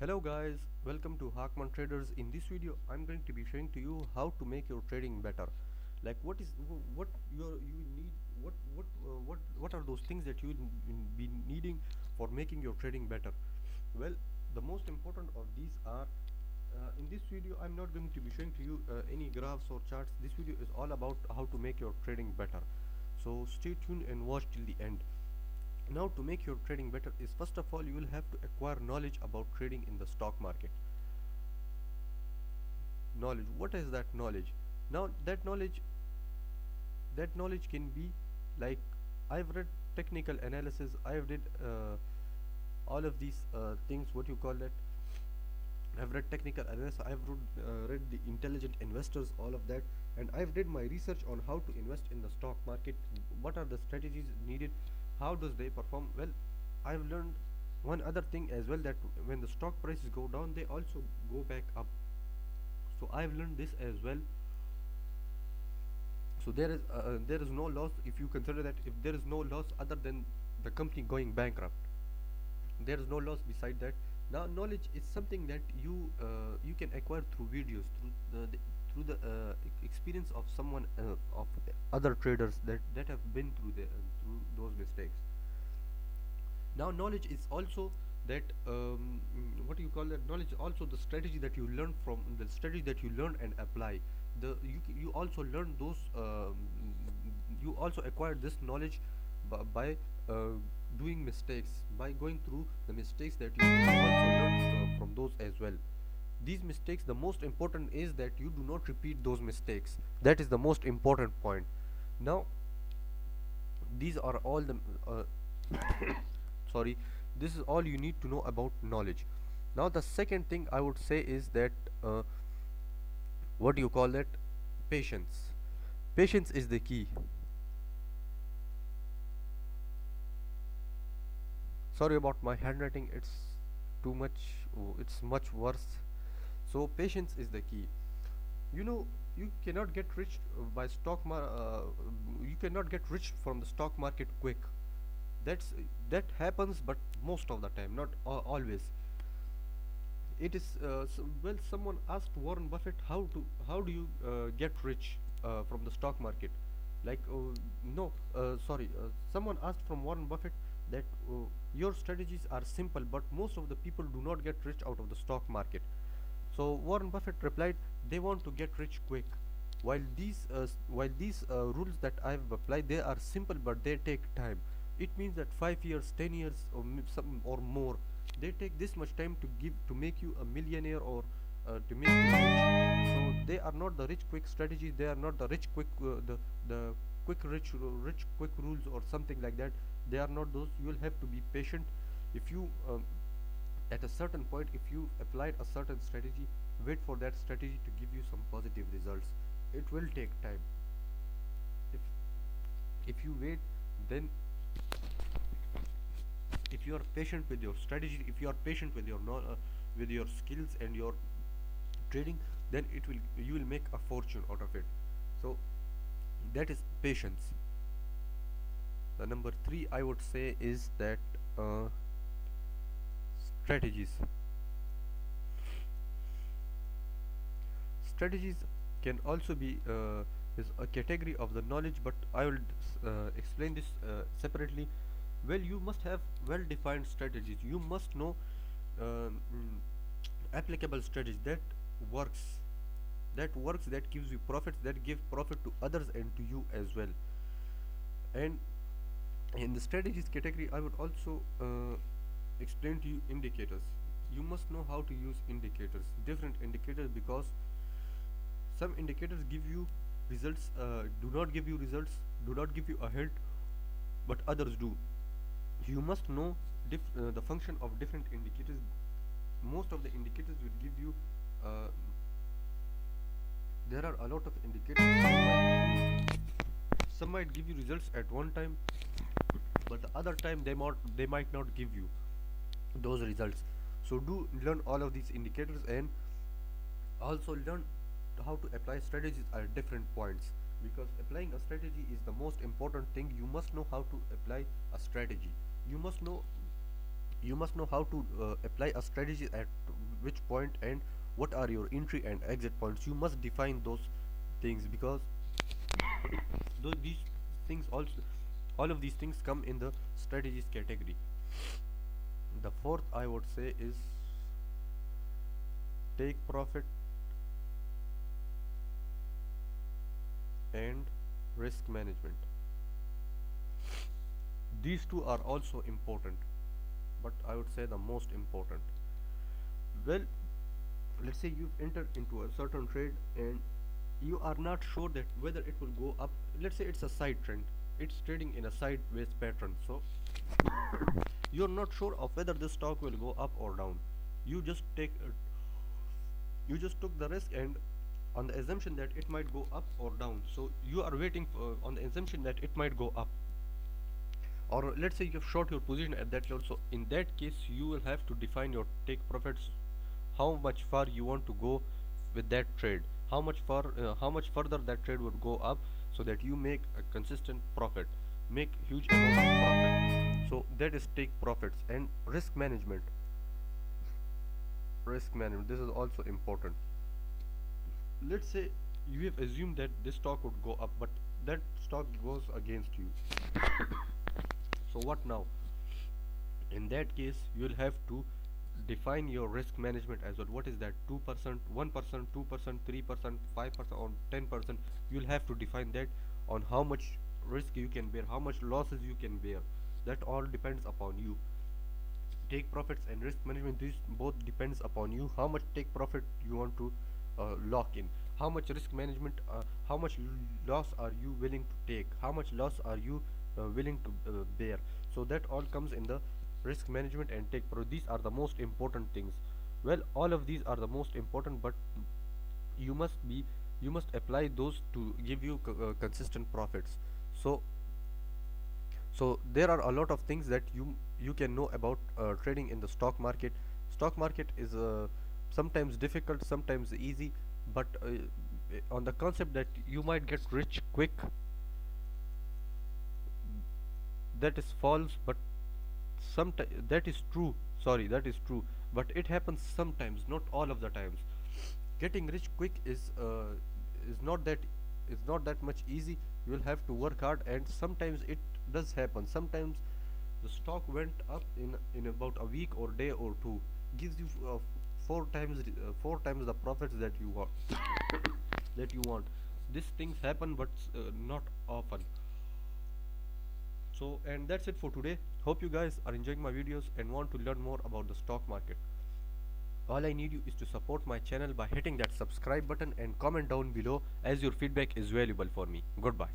Hello guys, welcome to Hakman Traders. In this video, I'm going to be showing to you how to make your trading better. Like what you need, what are those things that you will be needing for making your trading better. Well, the most important of these are in this video I'm not going to be showing to you any graphs or charts. This video is all about how to make your trading better. So stay tuned and watch till the end. Now, to make your trading better is first of all you will have to acquire knowledge about trading in the stock market. Knowledge, what is that knowledge? Now that knowledge can be like, I've read technical analysis, I've read all of these things, what you call that, I've read technical analysis, read the intelligent investors, all of that, and I've did my research on how to invest in the stock market. What are the strategies needed? How does they perform? Well, I've learned one other thing as well, that when the stock prices go down, they also go back up. So I've learned this as well. So there is no loss if you consider that, if there is no loss other than the company going bankrupt, there is no loss beside that. Now knowledge is something that you can acquire through videos, through the experience of someone, of other traders that have been through through those mistakes. Now knowledge is also that, what do you call that, knowledge is also the strategy that you learn from, the strategy that you learn and apply. You also learn those, you also acquire this knowledge by doing mistakes, by going through the mistakes, that you also learn from those as well. These mistakes, the most important is that you do not repeat those mistakes. That is the most important point. Now these are all the sorry, this is all you need to know about knowledge. Now the second thing I would say is that, what do you call that, patience. Patience is the key. Sorry about my handwriting, it's too much, it's much worse. So patience is the key. You know, you cannot get rich you cannot get rich from the stock market quick. that's that happens, but most of the time, not always. It is well, someone asked Warren Buffett, how do you get rich from the stock market, like, no sorry someone asked from Warren Buffett that, your strategies are simple, but most of the people do not get rich out of the stock market. So Warren Buffett replied, they want to get rich quick. While these rules that I've applied, they are simple, but they take time. It means that 5 years, 10 years, or some or more, they take this much time to make you a millionaire, or to make you rich. So they are not the rich quick strategies. They are not the rich quick the quick rich quick rules or something like that. They are not those. You will have to be patient. If you at a certain point, if you applied a certain strategy, wait for that strategy to give you some positive results. It will take time. If you wait, then, if you are patient with your strategy, if you are patient with your with your skills and your trading, then you will make a fortune out of it. So that is patience. The number 3 I would say is that, strategies. Strategies can also be, is a category of the knowledge, but I will explain this separately. Well, you must have well defined strategies. You must know applicable strategies works that gives you profits, that give profit to others and to you as well. And in the strategies category, I would also explain to you indicators. You must know how to use indicators, different indicators, because some indicators give you results, do not give you results, do not give you a hint, but others do. You must know the function of different indicators. Most of the indicators will give you, uh, there are a lot of indicators. Some might give you results at one time, but the other time they might not give you those results. So do learn all of these indicators, and also learn how to apply strategies at different points, because applying a strategy is the most important thing. You must know how to apply a strategy. You must know how to apply a strategy at which point, and what are your entry and exit points. You must define those things, because these things also, all of these things come in the strategies category. The fourth I would say is take profit and risk management. These two are also important, but I would say the most important. Well, let's say you've entered into a certain trade and you are not sure that whether it will go up. Let's say it's a side trend, it's trading in a sideways pattern, so you're not sure of whether this stock will go up or down. You just take you just took the risk, and on the assumption that it might go up or down, so you are waiting for, on the assumption that it might go up. Or let's say you have short your position at that level, so in that case you will have to define your take profits, how much far you want to go with that trade, how much further that trade would go up, so that you make a consistent profit, make huge amount of profit. So that is take profits. And risk management, this is also important. Let's say you have assumed that this stock would go up, but that stock goes against you. So what now? In that case you will have to define your risk management as well. What is that? 2%, 1%, 2%, 3%, 5%, or 10%? You'll have to define that, on how much risk you can bear, how much losses you can bear. That all depends upon you. Take profits and risk management, this both depends upon you, how much take profit you want to lock in, how much risk management, how much loss are you willing to take, how much loss are you willing to bear. So that all comes in the risk management and take pro. These are the most important things. Well, all of these are the most important, but you must be you must apply those to give you consistent profits. So there are a lot of things that you can know about trading in the stock market. Stock market is sometimes difficult, sometimes easy, but on the concept that you might get rich quick, that is false. But sometimes that is true, sorry, that is true, but it happens sometimes, not all of the times. Getting rich quick is not that is not that much easy. You will have to work hard, and sometimes it does happen. Sometimes the stock went up in about a week or day or two, gives you four times the profits that you want. that you want. These things happen, but not often. So, and that's it for today. Hope you guys are enjoying my videos and want to learn more about the stock market. All I need you is to support my channel by hitting that subscribe button and comment down below, as your feedback is valuable for me. Goodbye.